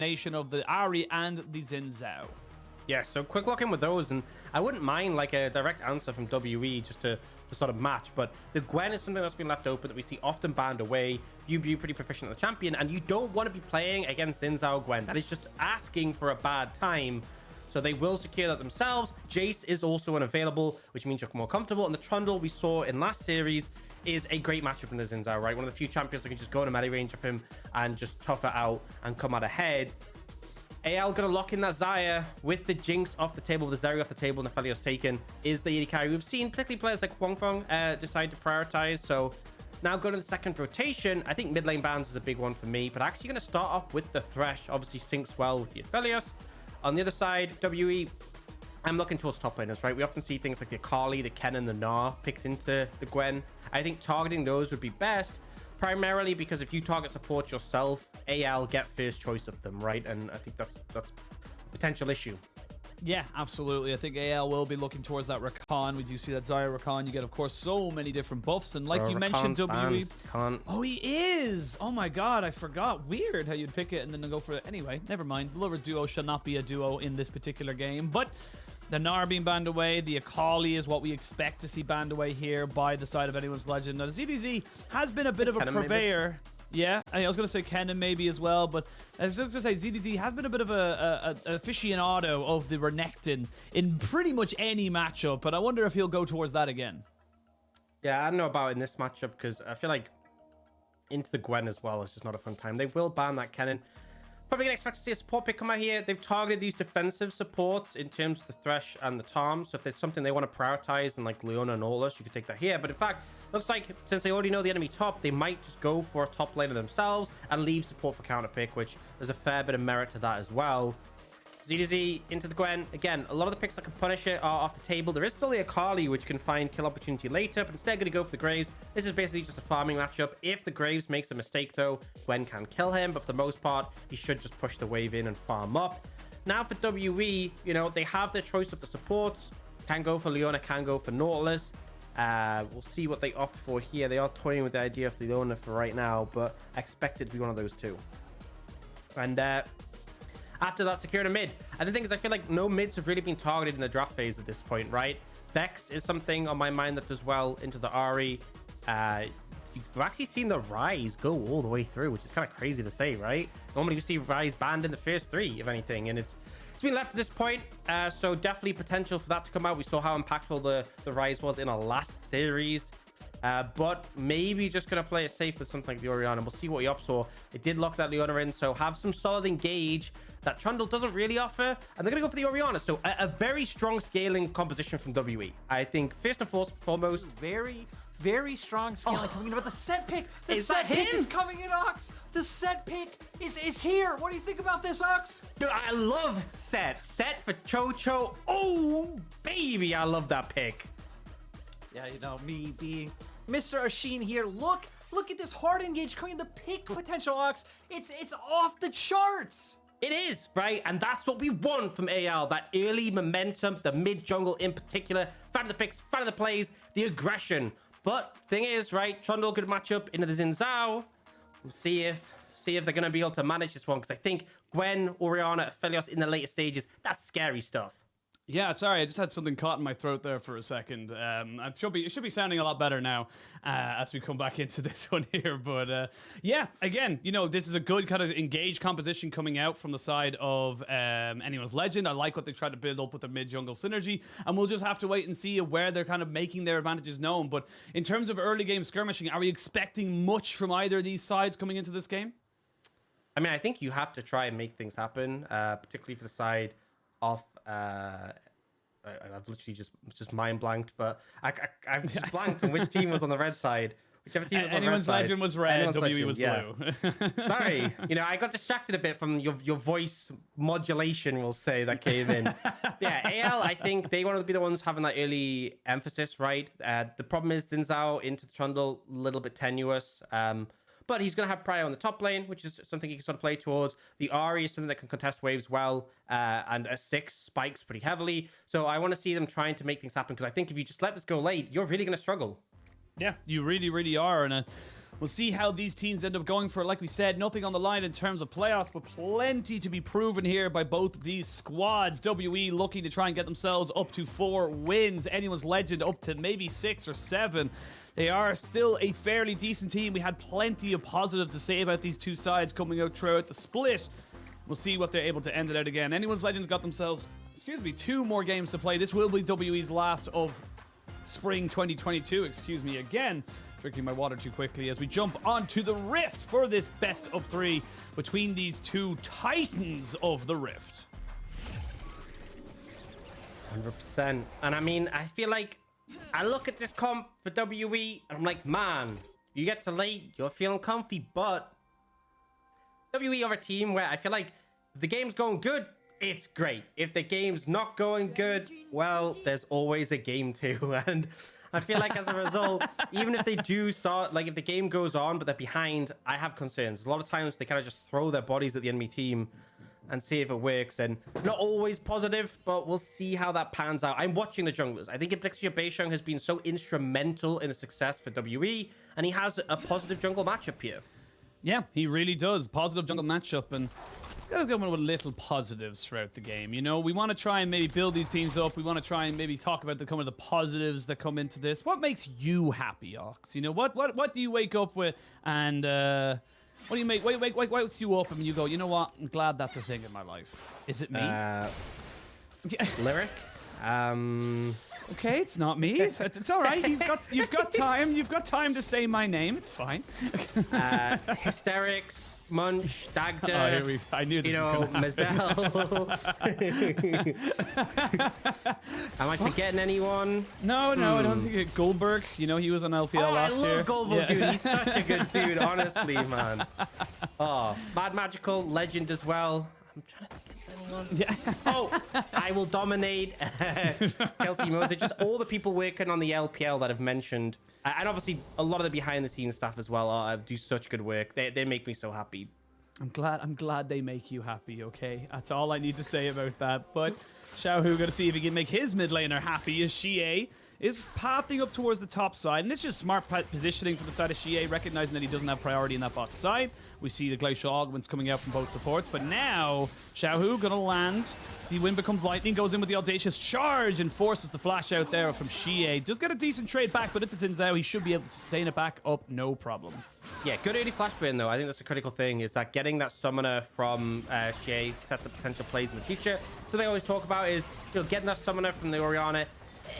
combination of the Ahri and the Zhao. Yeah, so quick look in with those, and I wouldn't mind like a direct answer from WE just to sort of match, but the Gwen is something that's been left open that we see often banned away. BiuBiu pretty proficient at the champion, and you don't want to be playing against Zhao Gwen. That is just asking for a bad time. So they will secure that themselves. Jace is also unavailable, which means you're more comfortable. And the Trundle we saw in last series is a great matchup in the Zhao, right? One of the few champions that can just go in a melee range of him and just tough it out and come out ahead. AL gonna lock in that Xayah with the Jinx off the table, with the Zeri off the table, and Aphelios taken is the AD carry. We've seen particularly players like Huangfeng decide to prioritize. So now going to the second rotation, I think mid lane bans is a big one for me, but actually going to start off with the Thresh. Obviously syncs well with the Aphelios. On the other side, WE, I'm looking towards top laners, right? We often see things like the Akali, the Kennen, the Gnar picked into the Gwen. I think targeting those would be best, primarily because if you target support yourself, AL get first choice of them, right? And I think that's a potential issue. Yeah, absolutely. I think AL will be looking towards that Rakan. We do see that Xayah Rakan. You get, of course, so many different buffs. And like you mentioned, WE... Oh, he is! Oh my god, I forgot. Weird how you'd pick it and then go for it. Anyway, never mind. The Lovers duo shall not be a duo in this particular game. But the Gnar being banned away. The Akali is what we expect to see banned away here by the side of anyone's legend. Now, the ZDZ has been a bit of a purveyor. Yeah, I was going to say Kennen maybe as well, but I was going to say ZDZ has been a bit of an aficionado of the Renekton in pretty much any matchup, but I wonder if he'll go towards that again. Yeah, I don't know about in this matchup because I feel like into the Gwen as well is just not a fun time. They will ban that Kennen. Probably going to expect to see a support pick come out here. They've targeted these defensive supports in terms of the Thresh and the Tom. So if there's something they want to prioritize, and like Leona and Aux, you could take that here. But in fact, looks like since they already know the enemy top, they might just go for a top laner themselves and leave support for counter pick, which there's a fair bit of merit to that as well. ZDZ into the Gwen. Again, a lot of the picks that can punish it are off the table. There is still the Akali, which can find kill opportunity later, but instead going to go for the Graves. This is basically just a farming matchup. If the Graves makes a mistake, though, Gwen can kill him, but for the most part, he should just push the wave in and farm up. Now for WE, you know, they have their choice of the supports. Can go for Leona, can go for Nautilus. We'll see what they opt for here. They are toying with the idea of the Leona for right now, but I expect it to be one of those two. And after that, securing a mid. And the thing is, I feel like no mids have really been targeted in the draft phase at this point, right? Vex is something on my mind that does well into the Ahri. You've actually seen the Rise go all the way through, which is kind of crazy to say, right? Normally you see Rise banned in the first three, if anything, and it's been left at this point. So definitely potential for that to come out. We saw how impactful the Rise was in our last series. But maybe just going to play it safe with something like the Orianna. We'll see what he opts for. It did lock that Leona in, so have some solid engage that Trundle doesn't really offer. And they're going to go for the Orianna. So a very strong scaling composition from WE. I think first and foremost... Very strong scaling coming in. But the Sett pick, the Sett pick is coming in, Aux. The Sett pick is here. What do you think about this, Aux? Dude, I love Sett. Sett for Cho-Cho. Oh, baby, I love that pick. Yeah, you know, me being Mr. Ashin here. Look at this hard engage coming in. The pick potential, Aux. It's off the charts. It is, right? And that's what we want from AL. That early momentum, the mid jungle in particular. Fan of the picks, fan of the plays, the aggression. But thing is, right, Trundle could match up into the Zhao. We'll see if they're going to be able to manage this one. Because I think Gwen, Orianna, Aphelios in the later stages, that's scary stuff. Yeah, sorry, I just had something caught in my throat there for a second. It should be sounding a lot better now as we come back into this one here. But yeah, again, you know, this is a good kind of engaged composition coming out from the side of anyone's legend. I like what they've tried to build up with the mid-jungle synergy, and we'll just have to wait and see where they're kind of making their advantages known. But in terms of early game skirmishing, are we expecting much from either of these sides coming into this game? I mean, I think you have to try and make things happen, particularly for the side of... I've literally just mind blanked, but I've just blanked on which team was on the red side. Whichever team was on the red anyone's side. legend was red, WE was blue. Yeah. Sorry, you know, I got distracted a bit from your voice modulation, we'll say, that came in. Yeah, AL, I think they want to be the ones having that early emphasis, right? The problem is Zhao into the Trundle, a little bit tenuous. But he's going to have Prior on the top lane, which is something he can sort of play towards. The Ahri is something that can contest waves well, and a 6 spikes pretty heavily. So I want to see them trying to make things happen, because I think if you just let this go late, you're really going to struggle. Yeah, you really, really are. And we'll see how these teams end up going for, like we said, nothing on the line in terms of playoffs, but plenty to be proven here by both of these squads. WE looking to try and get themselves up to 4 wins. Anyone's Legend up to maybe 6 or 7. They are still a fairly decent team. We had plenty of positives to say about these two sides coming out throughout the split. We'll see what they're able to end it out again. Anyone's Legends got themselves, 2 more games to play. This will be WE's last of spring 2022, again. Drinking my water too quickly as we jump onto the Rift for this best of 3 between these two titans of the Rift. 100%. And I mean, I feel like I look at this comp for WE and I'm like, man, you get to late, you're feeling comfy, but WE are a team where I feel like if the game's going good, it's great. If the game's not going good, well, there's always a game 2. And I feel like as a result, even if they do start, like if the game goes on, but they're behind, I have concerns. A lot of times they kind of just throw their bodies at the enemy team and see if it works. And not always positive, but we'll see how that pans out. I'm watching the junglers. I think Beishong has been so instrumental in the success for WE, and he has a positive jungle matchup here. Yeah, he really does. Positive jungle matchup, and gotta go with little positives throughout the game. You know, we want to try and maybe build these teams up. We want to try and maybe talk about some of the positives that come into this. What makes you happy, Aux? You know, what do you wake up with, and what do you make? What wakes you up and you go, you know what? I'm glad that's a thing in my life. Is it me? Lyric. Okay, it's not me. It's all right. You've got time. You've got time to say my name. It's fine. Hysterics. Munch, Dagda, I knew this was Mazel. Am I forgetting anyone? No, I don't think it. Goldberg, you know, he was on LPL last year. I love Goldberg, dude. He's such a good dude, honestly, man. Oh, Mad Magical, Legend as well. I'm trying to think of anyone. Yeah. Oh, I will dominate. Kelsey Moser, just all the people working on the LPL that I've mentioned. And obviously, a lot of the behind-the-scenes staff as well do such good work. They make me so happy. I'm glad they make you happy, okay? That's all I need to say about that. But Xiaohao gonna see if he can make his mid laner happy as Xayah is pathing up towards the top side. And this is just smart positioning for the side of Xayah, recognizing that he doesn't have priority in that bot side. We see the glacial augments coming out from both supports. But now, Xiaohao gonna land. The wind becomes lightning, goes in with the audacious charge and forces the flash out there from Xayah. Does get a decent trade back, but it's a Zhao. He should be able to sustain it back up, no problem. Yeah, good early flash win though. I think that's a critical thing, is that getting that summoner from Xayah sets up potential plays in the future. So they always talk about is, you know, getting that summoner from the Orianna.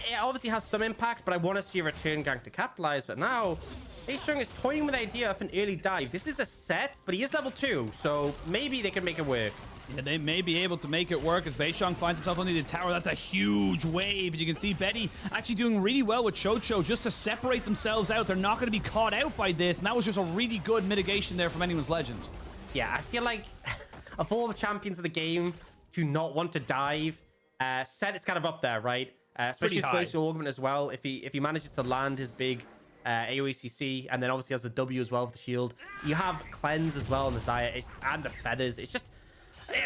It obviously has some impact, but I want to see a return gank to capitalize. But now, Beishong is toying with the idea of an early dive. This is a Sett, but he is level 2, so maybe they can make it work. Yeah, they may be able to make it work as Beishong finds himself under the tower. That's a huge wave. You can see Betty actually doing really well with Chocho just to separate themselves out. They're not going to be caught out by this, and that was just a really good mitigation there from Anyone's Legend. Yeah, I feel like of all the champions of the game to not want to dive, Sett is kind of up there, right? Especially his glacial augment as well. If he manages to land his big AOECC, and then obviously has the W as well with the shield. You have cleanse as well in the Xayah and the feathers. It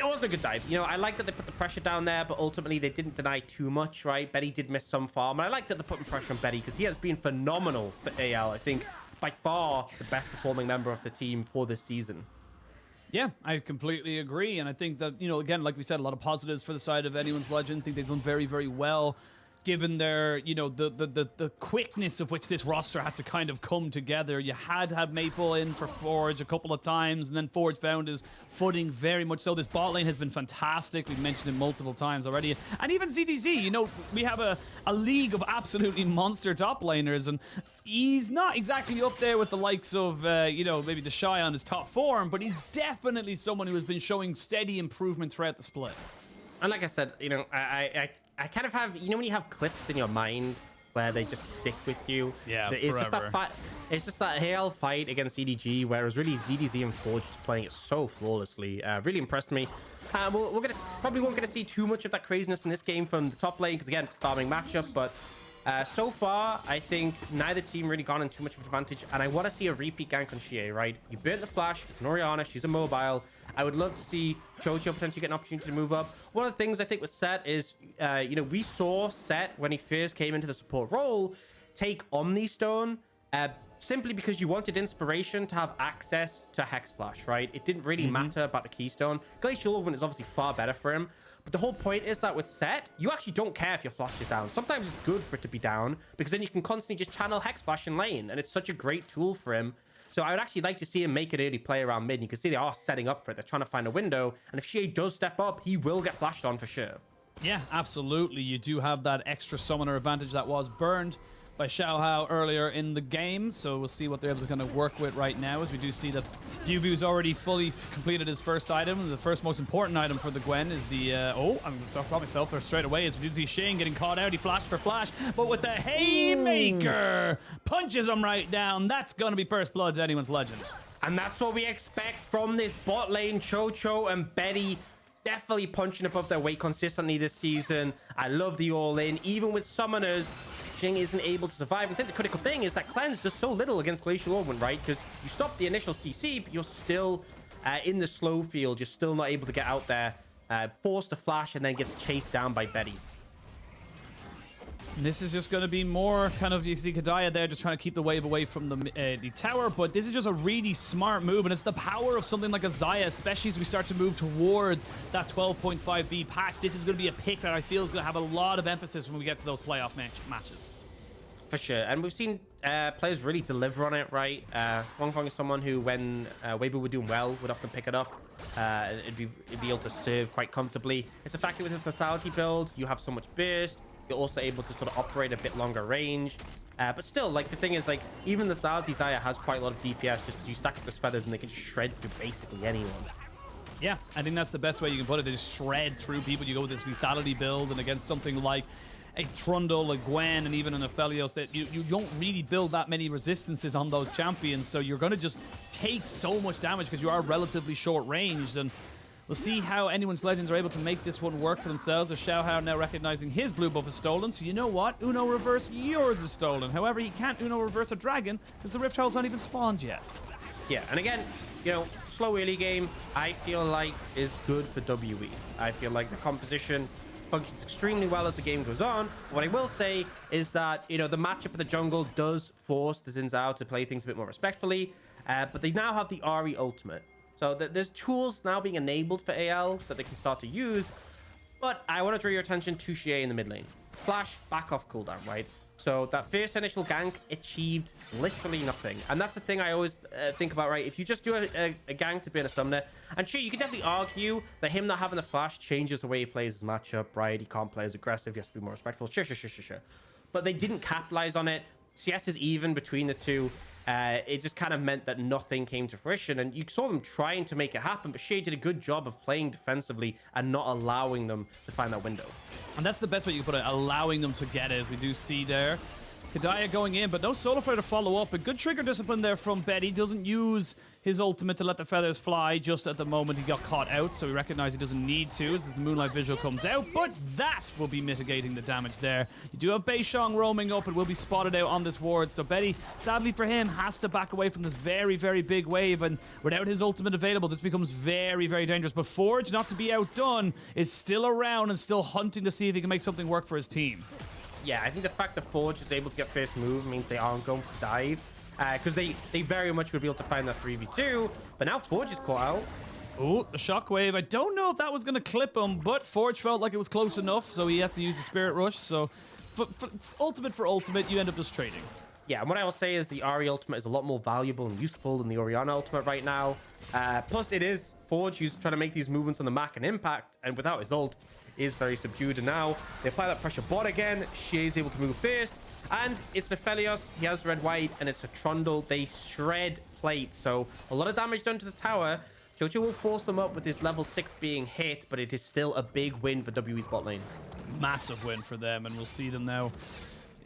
wasn't a good dive. You know, I like that they put the pressure down there, but ultimately they didn't deny too much, right? Betty did miss some farm, and I like that they're putting pressure on Betty because he has been phenomenal for AL. I think by far the best performing member of the team for this season. Yeah, I completely agree. And I think that, you know, again, like we said, a lot of positives for the side of Anyone's Legend. I think they've done very, very well, given their, you know, the quickness of which this roster had to kind of come together. You had to have Maple in for Forge a couple of times, and then Forge found his footing very much so. This bot lane has been fantastic. We've mentioned it multiple times already. And even ZDZ, you know, we have a league of absolutely monster top laners, and he's not exactly up there with the likes of, you know, maybe the Shy on his top form, but he's definitely someone who has been showing steady improvement throughout the split. And like I said, you know, I kind of have, you know, when you have clips in your mind where they just stick with you. Yeah, it's forever. Just that fight, it's just that AL fight against EDG, where it was really ZDZ and Forge just playing it so flawlessly. Really impressed me. We're gonna probably won't get to see too much of that craziness in this game from the top lane because again, farming matchup, but. So far, I think neither team really gone in too much of an advantage, and I want to see a repeat gank on Xayah, right? You burnt the flash, it's an Orianna, she's a mobile. I would love to see Chocho potentially get an opportunity to move up. One of the things I think with Sett is, you know, we saw Sett when he first came into the support role take Omni Stone simply because you wanted inspiration to have access to Hex Flash, right? It didn't really matter about the Keystone. Glacial Orb is obviously far better for him. But the whole point is that with Sett, you actually don't care if your flash is down. Sometimes it's good for it to be down because then you can constantly just channel Hex Flash in lane. And it's such a great tool for him. So I would actually like to see him make an early play around mid. You can see they are setting up for it. They're trying to find a window. And if Xiaohao does step up, he will get flashed on for sure. Yeah, absolutely. You do have that extra summoner advantage that was burned by Xiaohao earlier in the game, so we'll see what they're able to kind of work with right now, as we do see that BiuBiu's already fully completed his first item. The first most important item for the Gwen is the I'm gonna stop myself there straight away, as we do see Shane getting caught out. He flashed for flash, but with the haymaker punches him right down. That's gonna be first blood to anyone's legend. And that's what we expect from this bot lane. Cho and Betty definitely punching above their weight consistently this season. I love the all-in. Even with summoners, Jing isn't able to survive. I think the critical thing is that Cleanse does so little against Glacial Orb, right? Because you stop the initial CC, but you're still in the slow field. You're still not able to get out there. Forced to flash and then gets chased down by Betty. This is just going to be more kind of, you see Kedaya there just trying to keep the wave away from the tower, but this is just a really smart move, and it's the power of something like a Xayah, especially as we start to move towards that 12.5B patch. This is going to be a pick that I feel is going to have a lot of emphasis when we get to those playoff matches. For sure, and we've seen players really deliver on it, right? Wong Fong is someone who, when Weibo were doing well, would often pick it up. It'd be able to serve quite comfortably. It's the fact that with the Lethality build, you have so much burst. You're also able to sort of operate a bit longer range. But still, like, the thing is, like, even the Lethality Xayah has quite a lot of DPS just because you stack up those feathers and they can just shred through basically anyone. Yeah, I think that's the best way you can put it. They just shred through people. You go with this Lethality build, and against something like a Trundle, a Gwen, and even an Aphelios, that you don't really build that many resistances on those champions. So you're going to just take so much damage because you are relatively short-ranged. And we'll see how anyone's legends are able to make this one work for themselves. As Xiaohao now recognizing his blue buff is stolen, so you know what? Uno reverse, yours is stolen. However, he can't Uno reverse a dragon because the Rift Herald's not even spawned yet. Yeah, and again, you know, slow early game, I feel like is good for WE. I feel like the composition functions extremely well as the game goes on. What I will say is that, you know, the matchup in the jungle does force the Xin Zhao to play things a bit more respectfully, but they now have the Ahri ultimate. So there's tools now being enabled for AL that they can start to use. But I want to draw your attention to Xiaohao in the mid lane. Flash, back off cooldown, right? So that first initial gank achieved literally nothing. And that's the thing I always think about, right? If you just do a gank to burn a summoner, and sure, you can definitely argue that him not having the flash changes the way he plays his matchup, right? He can't play as aggressive. He has to be more respectful. Sure. But they didn't capitalize on it. CS is even between the two. It just kind of meant that nothing came to fruition, and you saw them trying to make it happen, but Xiaohao did a good job of playing defensively and not allowing them to find that window. And that's the best way you can put it, allowing them to get it, as we do see there. Kedaya going in, but no solo flare to follow up. A good trigger discipline there from Betty. Doesn't use his ultimate to let the feathers fly just at the moment he got caught out, so we recognize he doesn't need to as the Moonlight Visual comes out, but that will be mitigating the damage there. You do have Beishong roaming up and will be spotted out on this ward, so Betty, sadly for him, has to back away from this very, very big wave, and without his ultimate available, this becomes very, very dangerous. But Forge, not to be outdone, is still around and still hunting to see if he can make something work for his team. Yeah, I think the fact that Forge is able to get first move means they aren't going to dive. Because they very much would be able to find that 3v2. But now Forge is caught out. Oh, the shockwave. I don't know if that was going to clip him, but Forge felt like it was close enough, so he had to use the Spirit Rush. So for ultimate, you end up just trading. Yeah, and what I will say is the Ahri ultimate is a lot more valuable and useful than the Orianna ultimate right now. Plus, it is Forge who's trying to make these movements on the map and impact, and without his ult, is very subdued. And now they apply that pressure bot again. She is able to move first, and it's the Aphelios. He has red-white, and it's a Trundle. They shred plate, so a lot of damage done to the tower. QiuQiu will force them up with his level 6 being hit, but it is still a big win for WE's bot lane. Massive win for them, and we'll see them now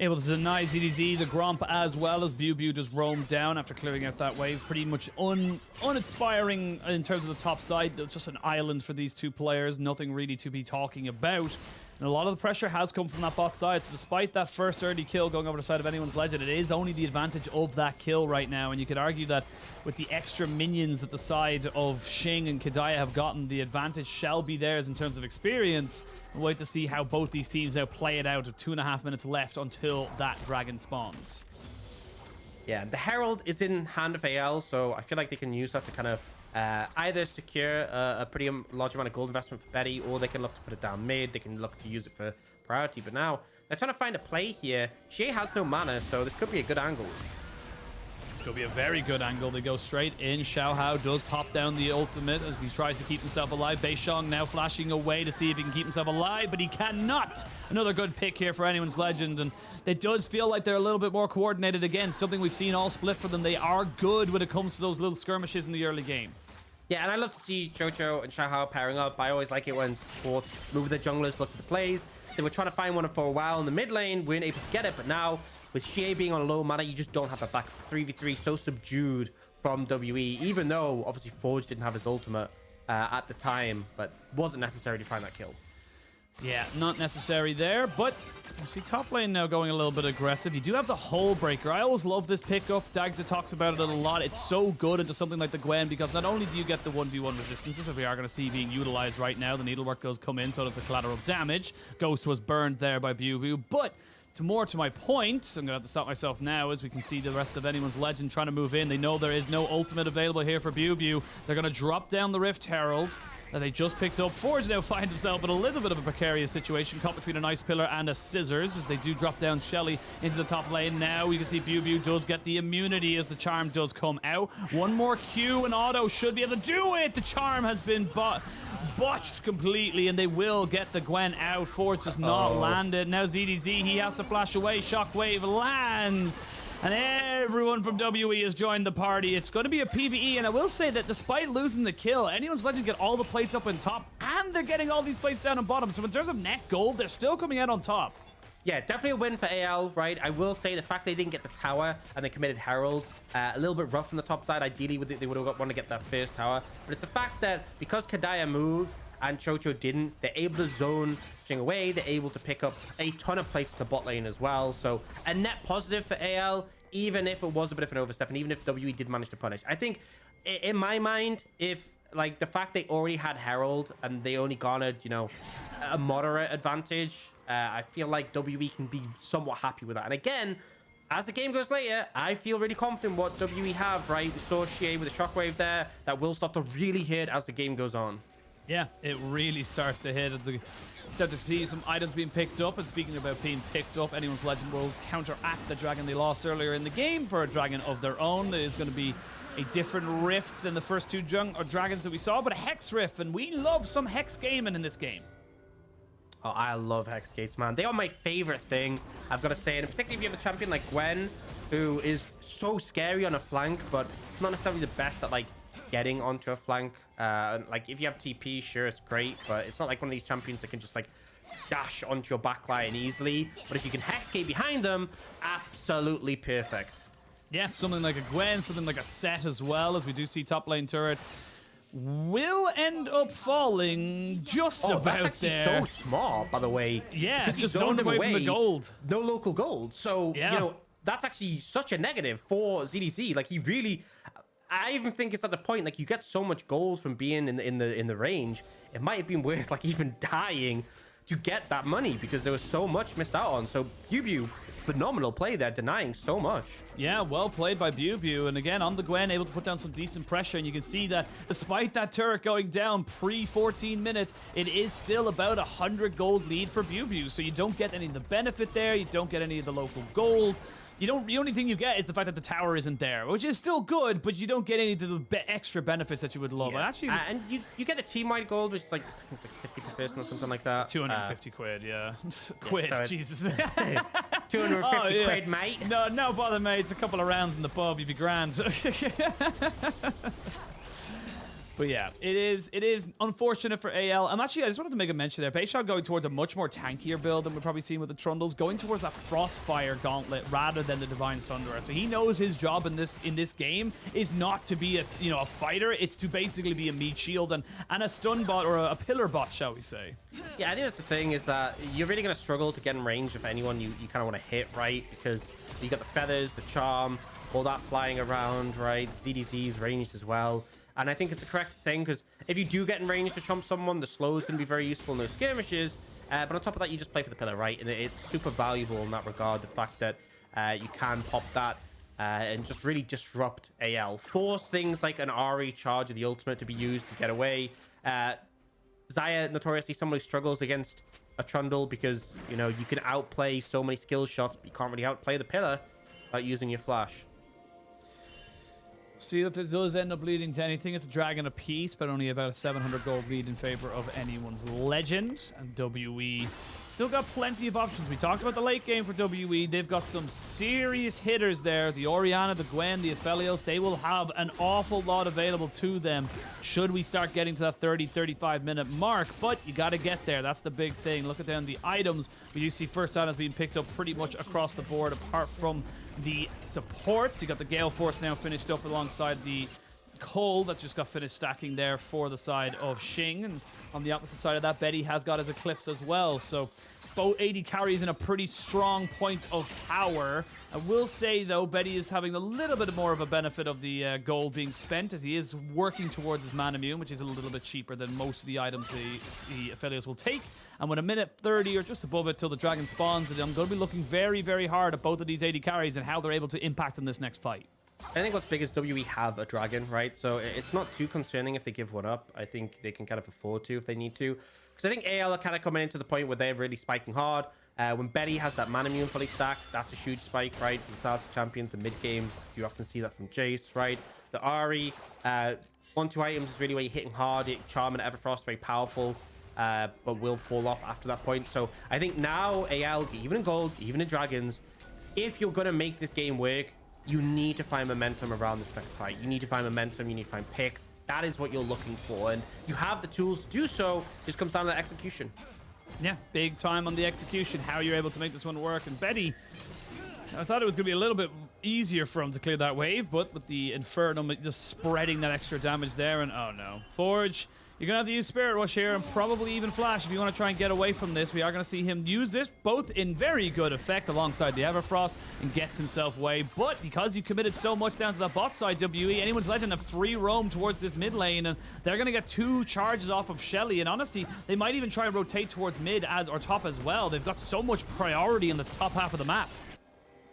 able to deny ZDZ the Gromp as well, as BiuBiu just roamed down after clearing out that wave. Pretty much uninspiring in terms of the top side. It's just an island for these two players. Nothing really to be talking about. And a lot of the pressure has come from that bot side. So despite that first early kill going over the side of anyone's legend, it is only the advantage of that kill right now. And you could argue that with the extra minions that the side of Xing and Kedaya have gotten, the advantage shall be theirs in terms of experience. We'll wait to see how both these teams now play it out with 2.5 minutes left until that dragon spawns. Yeah, the Herald is in hand of AL, so I feel like they can use that to kind of either secure a pretty large amount of gold investment for Betty, or they can look to put it down mid. They can look to use it for priority. But now they're trying to find a play here. Xiaohao has no mana, so this could be a good angle. It's going to be a very good angle. They go straight in. Xiaohao does pop down the ultimate as he tries to keep himself alive. Beishong now flashing away to see if he can keep himself alive, but he cannot. Another good pick here for anyone's legend, and it does feel like they're a little bit more coordinated again. Something we've seen all split for them. They are good when it comes to those little skirmishes in the early game. Yeah, and I love to see QiuQiu and Xiaohao pairing up. I always like it when sports move the junglers, look at the plays. They were trying to find one for a while in the mid lane. We weren't able to get it, but now with Xiaohao being on low mana, you just don't have a back 3v3 so subdued from WE, even though obviously Forge didn't have his ultimate at the time, but wasn't necessary to find that kill. Yeah, not necessary there, but you see top lane now going a little bit aggressive. You do have the Hull Breaker. I always love this pickup. Dagda talks about it a lot. It's so good into something like the Gwen, because not only do you get the 1v1 resistances, which we are going to see being utilized right now, the needlework goes come in, so does the collateral damage. Ghost was burned there by BiuBiu, but more to my point, I'm going to have to stop myself now as we can see the rest of anyone's legend trying to move in. They know there is no ultimate available here for BiuBiu. They're going to drop down the Rift Herald that they just picked up. Forge now finds himself in a little bit of a precarious situation, caught between an Ice Pillar and a Scissors as they do drop down Shelly into the top lane. Now you can see BiuBiu does get the immunity as the charm does come out. One more Q and Auto should be able to do it. The charm has been botched completely, and they will get the Gwen out. Forge does not land it. Now ZDZ, he has to flash away. Shockwave lands, and everyone from WE has joined the party. It's going to be a PvE, and I will say that despite losing the kill, anyone's legend get all the plates up on top, and they're getting all these plates down on bottom. So in terms of net gold, they're still coming out on top. Yeah, definitely a win for AL, right? I will say the fact they didn't get the tower and they committed Herald, a little bit rough from the top side. Ideally, they would have wanted to get that first tower. But it's the fact that because Kedaya moved and QiuQiu didn't, they're able to zone Jing away. They're able to pick up a ton of plates to the bot lane as well. So a net positive for AL, even if it was a bit of an overstep, and even if WE did manage to punish. I think, in my mind, if like the fact they already had Herald and they only garnered, you know, a moderate advantage, I feel like WE can be somewhat happy with that. And again, as the game goes later, I feel really confident what WE have, right? We saw Xiaohao with a shockwave there. That will start to really hit as the game goes on. Yeah, it really starts to hit. Start to see some items being picked up. And speaking about being picked up, anyone's legend will counteract the dragon they lost earlier in the game for a dragon of their own. It is going to be a different rift than the first two dragons that we saw, but a Hex Rift. And we love some Hex gaming in this game. Oh, I love Hex Gates, man. They are my favorite thing, I've got to say. And particularly if you have a champion like Gwen, who is so scary on a flank, but not necessarily the best at, like, getting onto a flank. Like, if you have TP, sure, it's great, but it's not like one of these champions that can just, like, dash onto your backline easily. But if you can Hex Gate behind them, absolutely perfect. Yeah, something like a Gwen, something like a Sett as well, as we do see top lane turret will end up falling just about that's actually there. So smart, by the way. Yeah, because just zoned away from the gold. No local gold. So, yeah, you know, that's actually such a negative for ZDZ. Like, he really... I even think it's at the point, like, you get so much gold from being in the range. It might have been worth, like, even dying to get that money because there was so much missed out on. So, BiuBiu, phenomenal play there, denying so much. Yeah, well played by BiuBiu. And again, on the Gwen, able to put down some decent pressure. And you can see that despite that turret going down pre-14 minutes, it is still about 100 gold lead for BiuBiu. So you don't get any of the benefit there. You don't get any of the local gold. The only thing you get is the fact that the tower isn't there, which is still good, but you don't get any of the extra benefits that you would love. Yeah. Actually, and you get a team-wide gold, which is like, I think it's like 50 per person or something like that. It's 250 quid, yeah. Quid, so Jesus. 250 quid, mate. No bother, mate. It's a couple of rounds in the pub. You'd be grand. But yeah, it is unfortunate for AL. I just wanted to make a mention there. Beishong going towards a much more tankier build than we've probably seen with the Trundles, going towards a Frostfire Gauntlet rather than the Divine Sunderer. So he knows his job in this game is not to be a fighter. It's to basically be a meat shield and a stun bot, or a pillar bot, shall we say. Yeah, I think that's the thing, is that you're really going to struggle to get in range if anyone you kind of want to hit, right? Because you got the feathers, the charm, all that flying around, right? ZDZ's ranged as well. And I think it's the correct thing, because if you do get in range to chomp someone, the slow is going to be very useful in those skirmishes. But on top of that, you just play for the pillar, right? And it's super valuable in that regard, the fact that you can pop that and just really disrupt AL. Force things like an Ahri charge of the ultimate to be used to get away. Xayah, notoriously someone who struggles against a Trundle because, you know, you can outplay so many skill shots, but you can't really outplay the pillar without using your flash. See if it does end up leading to anything. It's a dragon apiece, but only about a 700 gold lead in favor of anyone's legend. And WE still got plenty of options. We talked about the late game for WE. They've got some serious hitters there. The Orianna, the Gwen, the Aphelios. They will have an awful lot available to them should we start getting to that 30-35 minute mark. But you got to get there. That's the big thing. Look at down the items. We do see first items being picked up pretty much across the board, apart from the supports. You got the Gale Force now finished up alongside the Cole that just got finished stacking there for the side of Xing. And on the opposite side of that, Betty has got his Eclipse as well. So both AD carries in a pretty strong point of power. I will say, though, Betty is having a little bit more of a benefit of the gold being spent, as he is working towards his Man Immune, which is a little bit cheaper than most of the items the Aphelios will take. And with a minute 30 or just above it till the dragon spawns, I'm going to be looking very, very hard at both of these AD carries and how they're able to impact in this next fight. I think what's big is WE have a dragon, right? So it's not too concerning if they give one up. I think they can kind of afford to if they need to. Because I think AL are kind of coming into the point where they're really spiking hard. When Betty has that Man Immune fully stacked, that's a huge spike, right? Without the champions, the mid-game, you often see that from Jace, right? The Ahri, 1-2 items is really where you're hitting hard. Charm and Everfrost, very powerful, but will fall off after that point. So I think now AL, even in gold, even in dragons, if you're going to make this game work, you need to find momentum around this next fight. You need to find momentum. You need to find picks. That is what you're looking for. And you have the tools to do so. It just comes down to execution. Yeah, big time on the execution. How you're able to make this one work. And Betty, I thought it was going to be a little bit easier for him to clear that wave. But with the Inferno just spreading that extra damage there. And oh no. Forge, you're going to have to use Spirit Rush here and probably even Flash if you want to try and get away from this. We are going to see him use this both in very good effect alongside the Everfrost and gets himself away. But because you committed so much down to the bot side, WE, anyone's legend, a free roam towards this mid lane. And they're going to get 2 charges off of Shelly. And honestly, they might even try and rotate towards mid or top as well. They've got so much priority in this top half of the map.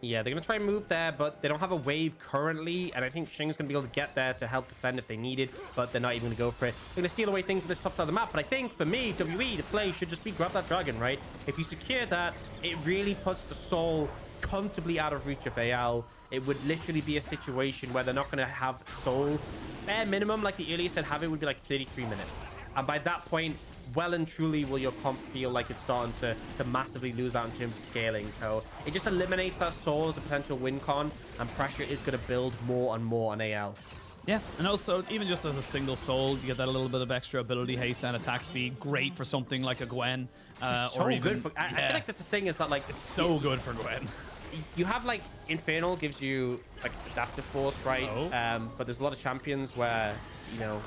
Yeah, they're going to try and move there, but they don't have a wave currently, and I think Xing's going to be able to get there to help defend if they need it, but they're not even going to go for it. They're going to steal away things on this top side of the map, but I think, for me, WE, the play should just be grab that dragon, right? If you secure that, it really puts the Soul comfortably out of reach of AL. It would literally be a situation where they're not going to have Soul. Bare minimum, like the earlier said, have it would be like 33 minutes. And by that point, well and truly will your comp feel like it's starting to massively lose out in terms of scaling. So it just eliminates that Soul as a potential win con, and pressure is going to build more and more on AL. Yeah, and also, even just as a single Soul, you get that a little bit of extra ability haste and attack speed. Great for something like a Gwen. So or even, good for, I feel like that's the thing is that, like, it's so good for Gwen. You have, like, Infernal gives you, like, Adaptive Force, right? Oh. But there's a lot of champions where, you know,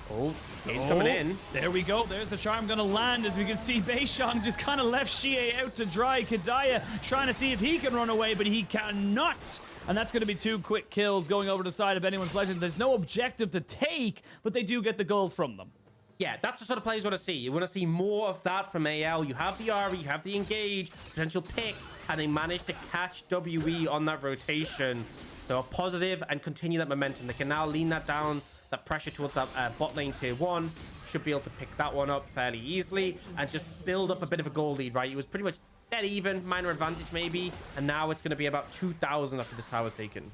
Gabe's coming in. There we go. There's the charm going to land. As we can see, Beishang just kind of left Xiaohao out to dry. Kedaya trying to see if he can run away, but he cannot. And that's going to be 2 quick kills going over to the side of anyone's legend. There's no objective to take, but they do get the gold from them. Yeah, that's the sort of plays you want to see. You want to see more of that from AL. You have the Ahri, you have the Engage, potential pick, and they managed to catch WE on that rotation. So a positive and continue that momentum. They can now lean that down, that pressure towards that bot lane tier 1. Should be able to pick that one up fairly easily and just build up a bit of a goal lead, right? It was pretty much dead even, minor advantage maybe, and now it's going to be about 2,000 after this tower's taken.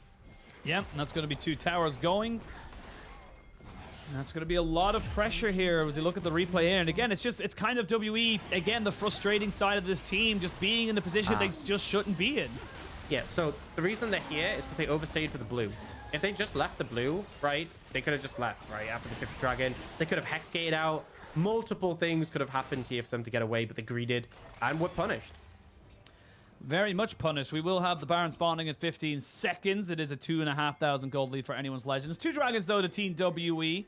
Yeah, and that's going to be 2 towers going. And that's going to be a lot of pressure here as you look at the replay here. And again, it's kind of WE, again, the frustrating side of this team, just being in the position they just shouldn't be in. Yeah, so the reason they're here is because they overstayed for the blue. If they just left the blue, right, they could have just left, right, after the 5th dragon. They could have hex gated out. Multiple things could have happened here for them to get away, but they greeded and were punished. Very much punished. We will have the Baron spawning in 15 seconds. It is a 2,500 gold lead for anyone's legends. 2 dragons, though, to Team WE.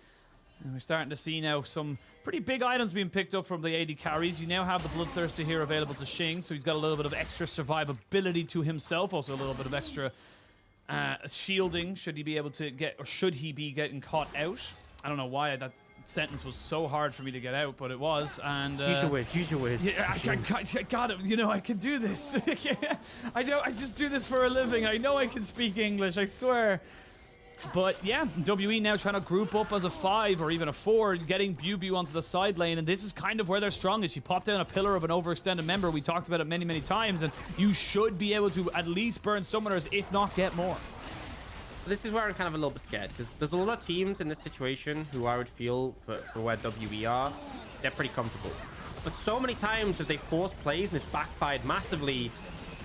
And we're starting to see now some pretty big items being picked up from the AD carries. You now have the Bloodthirster here available to Xing, so he's got a little bit of extra survivability to himself. Also a little bit of extra shielding should he be able to get, or should he be getting caught out. I don't know why that sentence was so hard for me to get out, but it was. And use your words. Use your words. Yeah, I got it. You know, I can do this. I just do this for a living. I know I can speak English. I swear. But yeah, WE now trying to group up as a 5 or even a 4, getting BiuBiu onto the side lane, and this is kind of where they're strongest. You pop down a pillar of an overextended member. We talked about it many, many times, and you should be able to at least burn summoners, if not get more. This is where I'm kind of a little bit scared, because there's a lot of teams in this situation who I would feel for where WE are, they're pretty comfortable. But so many times have they forced plays and it's backfired massively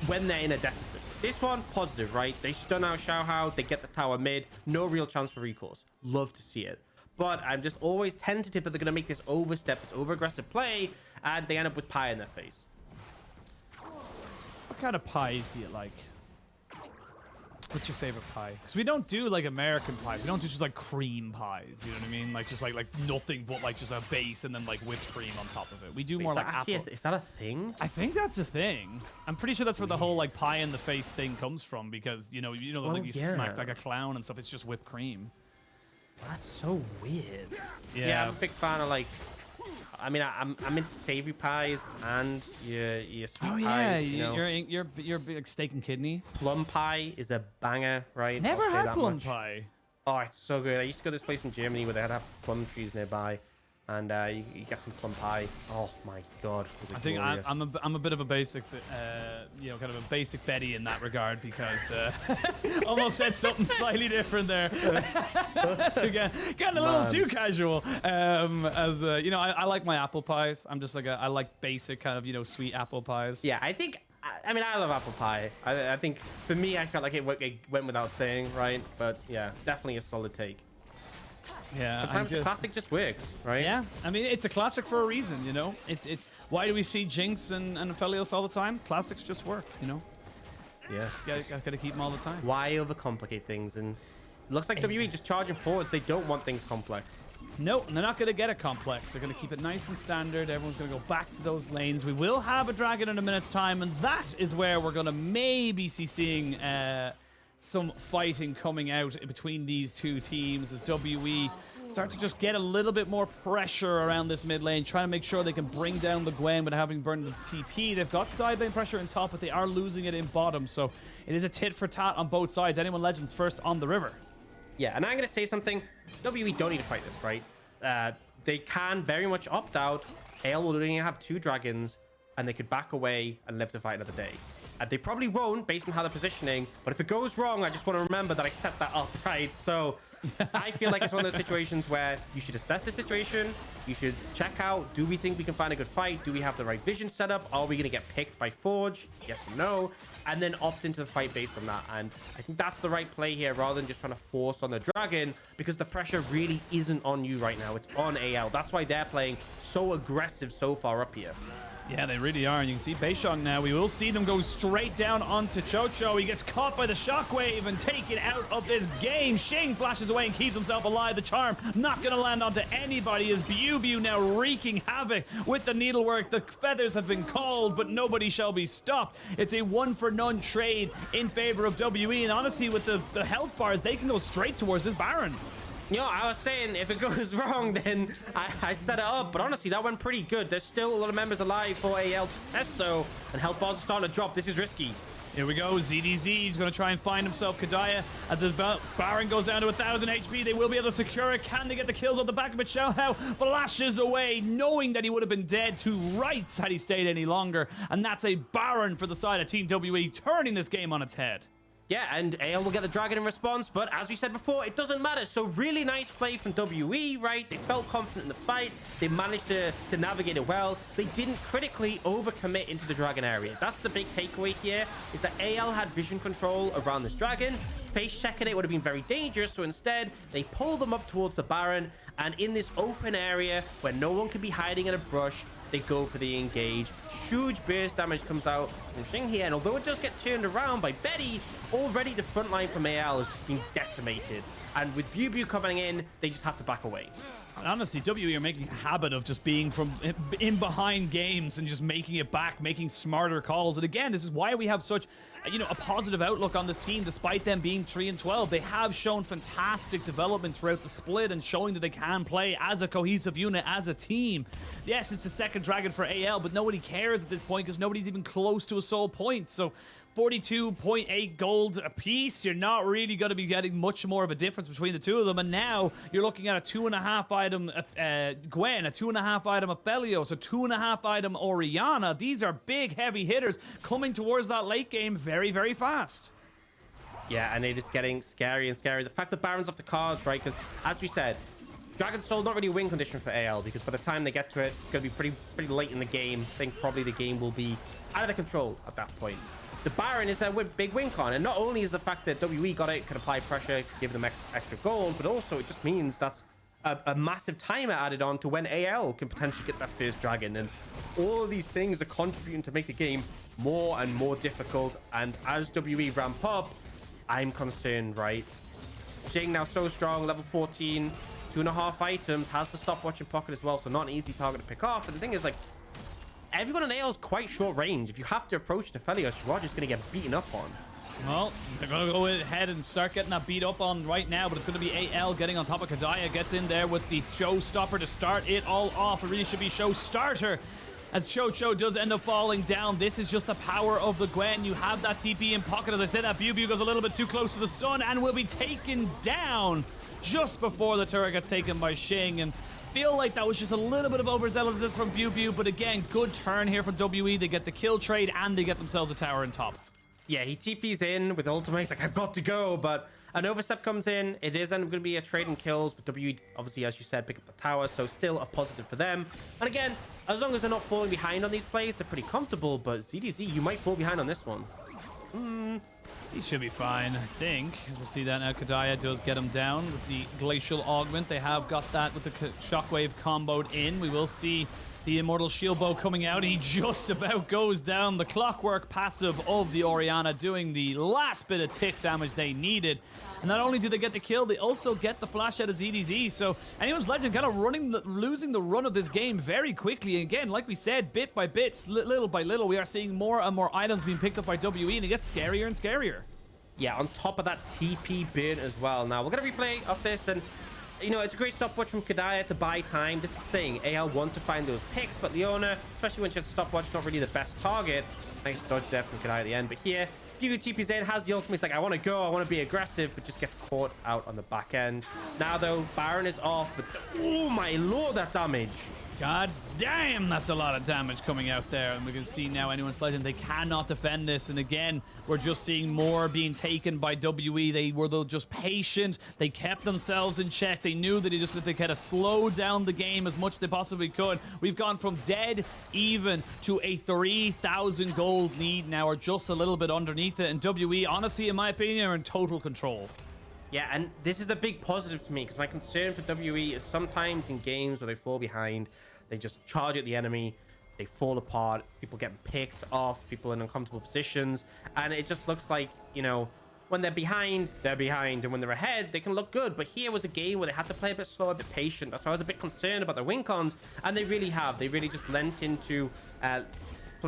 when they're in a deficit. This one, positive, right? They stun out Xiaohao, they get the tower mid, no real chance for recourse. Love to see it. But I'm just always tentative that they're going to make this overstep, this over-aggressive play, and they end up with pie in their face. What kind of pies do you like? What's your favorite pie? Because we don't do like American pies. We don't do just like cream pies. You know what I mean? Like just like nothing but like just a base and then like whipped cream on top of it. We do more like apple. Is that a thing? I think that's a thing. I'm pretty sure that's where the whole like pie in the face thing comes from, because you know like you smack like a clown and stuff. It's just whipped cream. That's so weird. Yeah, I'm a big fan of like. I mean, I'm into savory pies and your sweet oh yeah, pies. You know. you're big steak and kidney. Plum pie is a banger, right? Never I'll say had that plum much. pie. Oh, it's so good. I used to go to this place in Germany where they had plum trees nearby, and you get some plum pie. Oh my god! I think I'm a bit of a basic, kind of a basic Betty in that regard, because almost said something slightly different there. That's again getting a little too casual. I like my apple pies. I'm just like I like basic kind of sweet apple pies. Yeah, I think. I mean, I love apple pie. I think for me, I felt like it went without saying, right? But yeah, definitely a solid take. Yeah, sometimes the classic just works, right? Yeah, I mean, it's a classic for a reason, Why do we see Jinx and Aphelios all the time? Classics just work, Yes, gotta keep them all the time. Why overcomplicate things? And it looks like WE just charging forwards. They don't want things complex. No, they're not gonna get it complex. They're gonna keep it nice and standard. Everyone's gonna go back to those lanes. We will have a dragon in a minute's time, and that is where we're gonna maybe seeing some fighting coming out between these two teams as WE start to just get a little bit more pressure around this mid lane, trying to make sure they can bring down the Gwen without having burned the TP. They've got side lane pressure in top, but they are losing it in bottom, so it is a tit for tat on both sides. Anyone Legends first on the river. Yeah, and I'm going to say something. WE don't need to fight this, right? They can very much opt out. AL will only have 2 dragons, and they could back away and live to fight another day. They probably won't based on how they're positioning, but if it goes wrong, I just want to remember that I set that up, right? So I feel like it's one of those situations where you should assess the situation. You should check out, do we think we can find a good fight? Do we have the right vision set up? Are we going to get picked by Forge? Yes or no? And then opt into the fight based on that. And I think that's the right play here, rather than just trying to force on the dragon, because the pressure really isn't on you right now. It's on AL. That's why they're playing so aggressive so far up here. Yeah, they really are. And you can see Beishong now. We will see them go straight down onto Chocho. He gets caught by the shockwave and taken out of this game. Shing flashes away and keeps himself alive. The charm not going to land onto anybody as BiuBiu now wreaking havoc with the needlework. The feathers have been called, but nobody shall be stopped. It's a 1-for-none trade in favor of WE. And honestly, with the health bars, they can go straight towards this Baron. I was saying if it goes wrong, then I set it up. But honestly, that went pretty good. There's still a lot of members alive for AL to test, though. And health bars are starting to drop. This is risky. Here we go. ZDZ. He's going to try and find himself Kedaya. As the Baron goes down to 1,000 HP, they will be able to secure it. Can they get the kills on the back of it? Xiaohao flashes away, knowing that he would have been dead to rights had he stayed any longer. And that's a Baron for the side of Team WE, turning this game on its head. Yeah, and AL will get the dragon in response, but as we said before, it doesn't matter. So really nice play from WE, right? They felt confident in the fight. They managed to navigate it well. They didn't critically overcommit into the dragon area. That's the big takeaway here, is that AL had vision control around this dragon. Face checking it would have been very dangerous, so instead, they pull them up towards the Baron, and in this open area where no one can be hiding in a brush, they go for the engage. Huge burst damage comes out from Shing here, and although it does get turned around by Betty, already the front line from AL has just been decimated. And with BiuBiu coming in, they just have to back away. And honestly, WE are making a habit of just being from in behind games and just making it back, making smarter calls. And again, this is why we have such, a positive outlook on this team, despite them being 3-12. They have shown fantastic development throughout the split and showing that they can play as a cohesive unit, as a team. Yes, it's the second dragon for AL, but nobody cares at this point because nobody's even close to a soul point. So 42.8 gold apiece. You're not really going to be getting much more of a difference between the two of them. And now you're looking at a 2.5 item Gwen, a 2.5 item Aphelios, a 2.5 item Orianna. These are big, heavy hitters coming towards that late game very, very fast. Yeah, and it is getting scary and scary. The fact that Baron's off the cards, right? Because as we said, Dragon Soul not really a win condition for AL, because by the time they get to it, it's going to be pretty late in the game. I think probably the game will be out of their control at that point. The Baron is their big win con, and not only is the fact that WE got it, can apply pressure, give them extra gold, but also it just means that's a massive timer added on to when AL can potentially get that first dragon. And all of these things are contributing to make the game more and more difficult. And as WE ramp up, I'm concerned, right? Jing now so strong, level 14, 2.5 items, has the stopwatch in pocket as well, so not an easy target to pick off. And the thing is, like, everyone on AL is quite short range. If you have to approach Aphelios, you are just going to get beaten up on. Well, they're going to go ahead and start getting that beat up on right now, but it's going to be AL getting on top of Kedaya, gets in there with the showstopper to start it all off. It really should be show starter, as QiuQiu does end up falling down. This is just the power of the Gwen. You have that TP in pocket. As I said, that BiuBiu goes a little bit too close to the sun and will be taken down just before the turret gets taken by Xing. And feel like that was just a little bit of overzealousness from BiuBiu, but again, good turn here from WE. They get the kill trade and they get themselves a tower in top. Yeah, he TPs in with ultimate. He's like, I've got to go, but an overstep comes in. It is going to be a trade in kills, but WE obviously, as you said, pick up the tower, so still a positive for them. And again, as long as they're not falling behind on these plays, they're pretty comfortable, but ZDZ, you might fall behind on this one. He should be fine, I think. As I see that now, Kedaya does get him down with the Glacial Augment. They have got that with the Shockwave comboed in. We will see the Immortal Shield Bow coming out. He just about goes down. The Clockwork passive of the Orianna doing the last bit of tick damage they needed. And not only do they get the kill, they also get the flash out of ZDZ. So Anyone's Legend kind of losing the run of this game very quickly. And again, like we said, bit by bit, little by little, we are seeing more and more items being picked up by WE, and it gets scarier and scarier. Yeah, on top of that TP burn as well. Now, we're going to replay of this, and it's a great stopwatch from Kedaya to buy time. This is the thing, AL want to find those picks, but Leona, especially when she has a stopwatch, not really the best target. Nice dodge there from Kedaya at the end, but here, BiuBiu TP's in, has the ultimate. He's like, I want to go, I want to be aggressive, but just gets caught out on the back end. Now, though, Baron is off, but oh my lord, that damage. God damn, that's a lot of damage coming out there. And we can see now Anyone's Legend, they cannot defend this. And again, we're just seeing more being taken by WE. They were just patient. They kept themselves in check. They knew that if they kind of slowed down the game as much as they possibly could. We've gone from dead even to a 3,000 gold lead now, or just a little bit underneath it. And WE, honestly, in my opinion, are in total control. Yeah, and this is a big positive to me, because my concern for WE is sometimes in games where they fall behind, they just charge at the enemy, they fall apart, people get picked off, people in uncomfortable positions, and it just looks like, when they're behind, and when they're ahead, they can look good. But here was a game where they had to play a bit slow, a bit patient. That's why I was a bit concerned about their win cons, and they really have. They really just lent into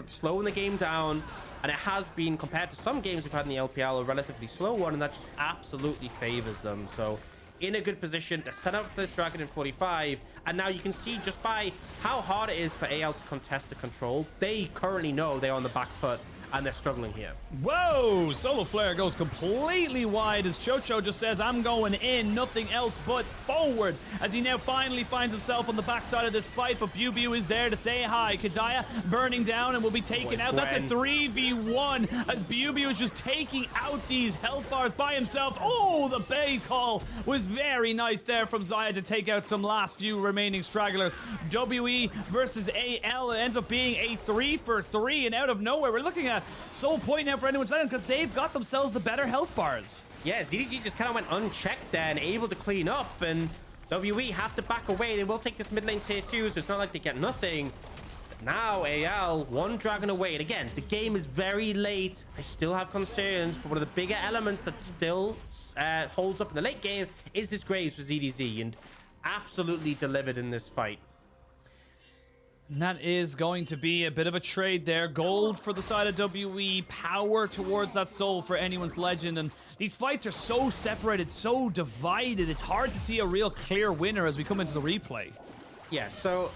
slowing the game down, and it has been, compared to some games we've had in the LPL, a relatively slow one, and that just absolutely favors them. So in a good position to set up this dragon in 45, and now you can see just by how hard it is for AL to contest the control, they currently know they're on the back foot, and they're struggling here. Whoa! Solar Flare goes completely wide as QiuQiu just says, I'm going in, nothing else but forward, as he now finally finds himself on the backside of this fight, but BiuBiu is there to say hi. Kedaya burning down and will be taken out. That's a 3v1 as BiuBiu is just taking out these health bars by himself. Oh, the bait call was very nice there from Xayah to take out some last few remaining stragglers. WE versus AL, it ends up being a 3-for-3, and out of nowhere, we're looking at Soul Point now for Anyone's Legend, because they've got themselves the better health bars. Yeah, ZDG just kind of went unchecked there and able to clean up, and WE have to back away. They will take this mid lane tier 2, so it's not like they get nothing. But now AL, one dragon away. And again, the game is very late. I still have concerns, but one of the bigger elements that still holds up in the late game is this Graves for ZDZ. And absolutely delivered in this fight. And that is going to be a bit of a trade there. Gold for the side of WE, power towards that soul for anyone's legend. And these fights are so separated, so divided. It's hard to see a real clear winner as we come into the replay. Yeah, so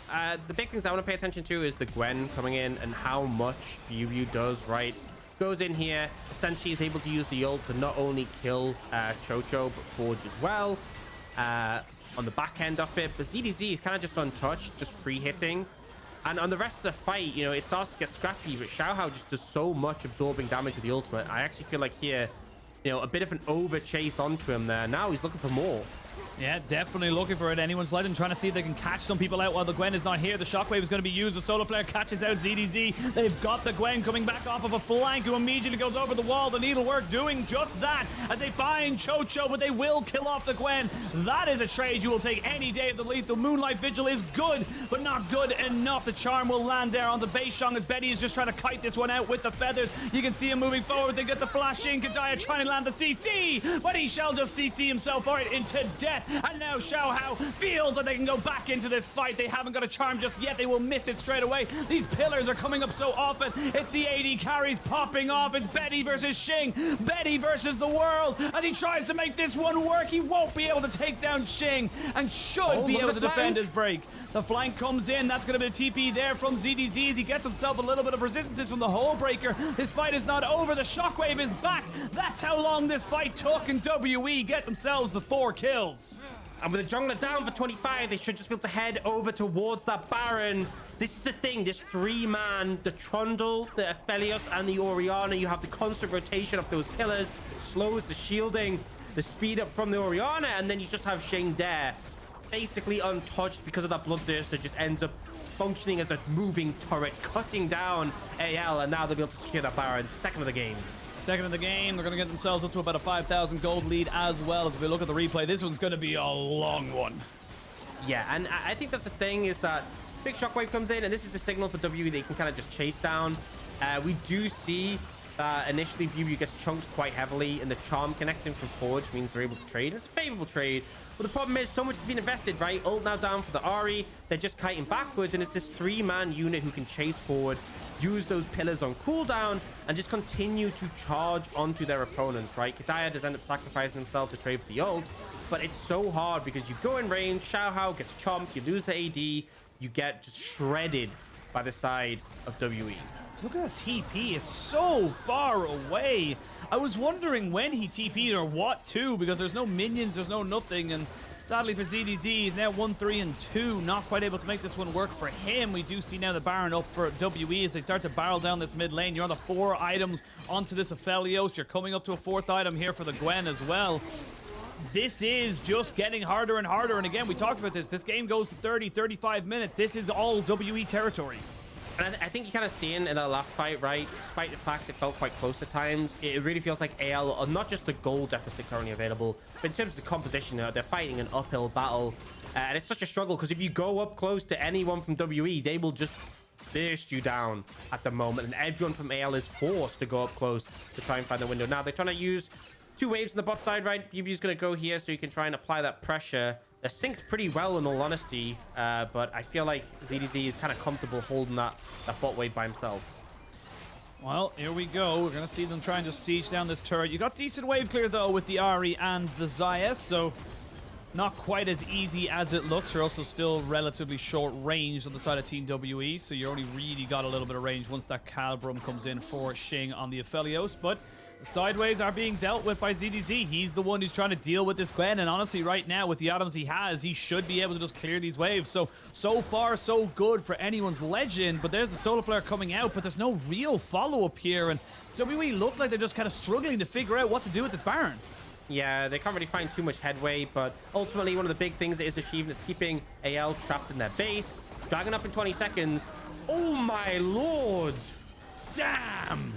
the big things I want to pay attention to is the Gwen coming in and how much BiuBiu does, right? Goes in here, essentially is able to use the ult to not only kill QiuQiu, but Forge as well on the back end of it. But ZDZ is kind of just untouched, just free hitting. And on the rest of the fight, you know, it starts to get scrappy, but Xiaohao just does so much absorbing damage with the ultimate. I actually feel like here, you know, a bit of an over chase onto him there. Now he's looking for more. Yeah, definitely looking for it. Anyone's legend trying to see if they can catch some people out while the Gwen is not here. The shockwave is going to be used. The solar flare catches out ZDZ. They've got the Gwen coming back off of a flank who immediately goes over the wall. The needlework doing just that as they find QiuQiu, but they will kill off the Gwen. That is a trade you will take any day of the lethal. Moonlight Vigil is good, but not good enough. The charm will land there on the base Shang as Betty is just trying to kite this one out with the feathers. You can see him moving forward. They get the flash in. Kedaya trying to land the CC, but he shall just CC himself for it into death. And now Xiaohao feels like they can go back into this fight. They haven't got a charm just yet. They will miss it straight away. These pillars are coming up so often. It's the AD carries popping off. It's Betty versus Xing. Betty versus the world. As he tries to make this one work, he won't be able to take down Xing and should be able to defend his break. The flank comes in. That's going to be a TP there from ZDZ as he gets himself a little bit of resistance from the hole breaker. This fight is not over. The shockwave is back. That's how long this fight took, and WE get themselves the 4 kills. And with the jungler down for 25, they should just be able to head over towards that Baron. This is the thing, this 3-man, the Trundle, the Aphelios, and the Orianna. You have the constant rotation of those killers. It slows the shielding, the speed up from the Orianna, and then you just have Xing there, basically untouched because of that bloodthirst that just ends up functioning as a moving turret, cutting down AL, and now they'll be able to secure that Baron. Second of the game. Second of the game, they're going to get themselves up to about a 5,000 gold lead as well. As if we look at the replay, this one's going to be a long one. Yeah, and I think that's the thing is that big shockwave comes in, and this is a signal for WE they can kind of just chase down. We do see initially BiuBiu gets chunked quite heavily, and the charm connecting from Forge means they're able to trade. It's a favorable trade. But the problem is so much has been invested, right? Ult now down for the Ahri. They're just kiting backwards, and it's this 3-man unit who can chase forward, use those pillars on cooldown, and just continue to charge onto their opponents, right? Kedaya does end up sacrificing himself to trade for the ult, but it's so hard because you go in range, Xiaohao gets chomped, you lose the AD, you get just shredded by the side of WE. Look at that TP. It's so far away. I was wondering when he TP'd or what too, because there's no minions, there's no nothing, and sadly for ZDZ, he's now 1-3-2. Not quite able to make this one work for him. We do see now the Baron up for WE as they start to barrel down this mid lane. You're on the 4 items onto this Aphelios. You're coming up to a 4th item here for the Gwen as well. This is just getting harder and harder. And again, we talked about this. This game goes to 30, 35 minutes. This is all WE territory. And I think you kind of seen in that last fight, right? Despite the fact it felt quite close at times, it really feels like AL, or not just the gold deficits are only available, but in terms of the composition, they're fighting an uphill battle. And it's such a struggle because if you go up close to anyone from WE, they will just burst you down at the moment. And everyone from AL is forced to go up close to try and find the window. Now, they're trying to use 2 waves on the bot side, right? BiuBiu's going to go here so you can try and apply that pressure. They're synced pretty well in all honesty, but I feel like ZDZ is kind of comfortable holding that bot wave by himself. Well, here we go. We're going to see them try and just siege down this turret. You got decent wave clear, though, with the Ahri and the Xayah, so not quite as easy as it looks. You're also still relatively short range on the side of Team WE, so you only really got a little bit of range once that Calbrum comes in for Xing on the Aphelios, but the sideways are being dealt with by ZDZ. He's the one who's trying to deal with this Gwen, and honestly, right now, with the items he has, he should be able to just clear these waves. So far, so good for anyone's legend, but there's the solar flare coming out, but there's no real follow-up here, and WE look like they're just kind of struggling to figure out what to do with this Baron. Yeah, they can't really find too much headway, but ultimately, one of the big things that is achieved is keeping AL trapped in their base. Dragon up in 20 seconds. Oh my lord! Damn!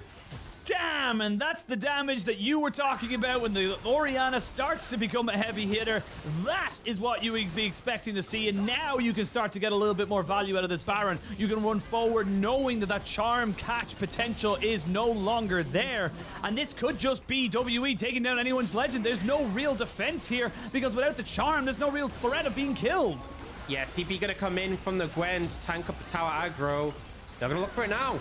Damn, and that's the damage that you were talking about when the Orianna starts to become a heavy hitter. That is what you would be expecting to see, and now you can start to get a little bit more value out of this Baron. You can run forward knowing that that charm catch potential is no longer there, and this could just be WE taking down anyone's legend. There's no real defense here, because without the charm, there's no real threat of being killed. Yeah, TP gonna come in from the Gwen to tank up the tower aggro. They're gonna look for it now.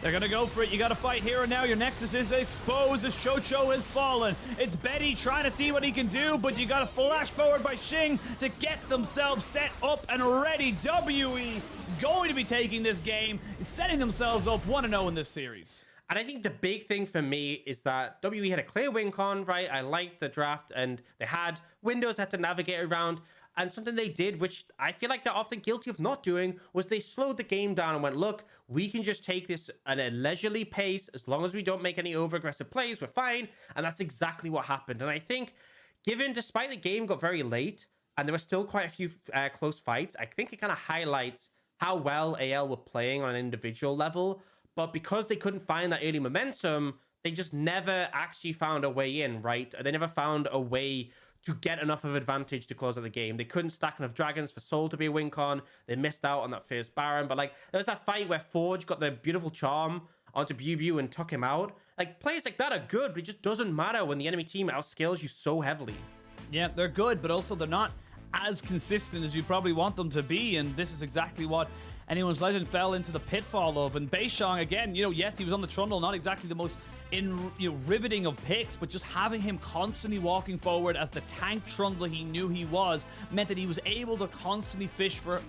They're gonna go for it. You gotta fight here and now. Your Nexus is exposed as Chocho has fallen. It's Betty trying to see what he can do, but you gotta flash forward by Xing to get themselves set up and ready. WE going to be taking this game, setting themselves up 1-0 in this series. And I think the big thing for me is that WE had a clear win con, right? I liked the draft, and they had windows had to navigate around. And something they did, which I feel like they're often guilty of not doing, was they slowed the game down and went, look, we can just take this at a leisurely pace. As long as we don't make any over-aggressive plays, we're fine. And that's exactly what happened. And I think, despite the game got very late, and there were still quite a few close fights, I think it kind of highlights how well AL were playing on an individual level. But because they couldn't find that early momentum, they just never actually found a way in, right? They never found a way to get enough of advantage to close out the game. They couldn't stack enough dragons for Soul to be a win con. They missed out on that first Baron. But like, there was that fight where Forge got the beautiful charm onto BiuBiu and took him out. Like, plays like that are good, but it just doesn't matter when the enemy team outskills you so heavily. Yeah, they're good, but also they're not as consistent as you probably want them to be, and this is exactly what anyone's legend fell into the pitfall of. And Beishang, again, yes, he was on the Trundle, not exactly the most riveting of picks, but just having him constantly walking forward as the tank Trundle he knew he was meant that he was able to constantly fish for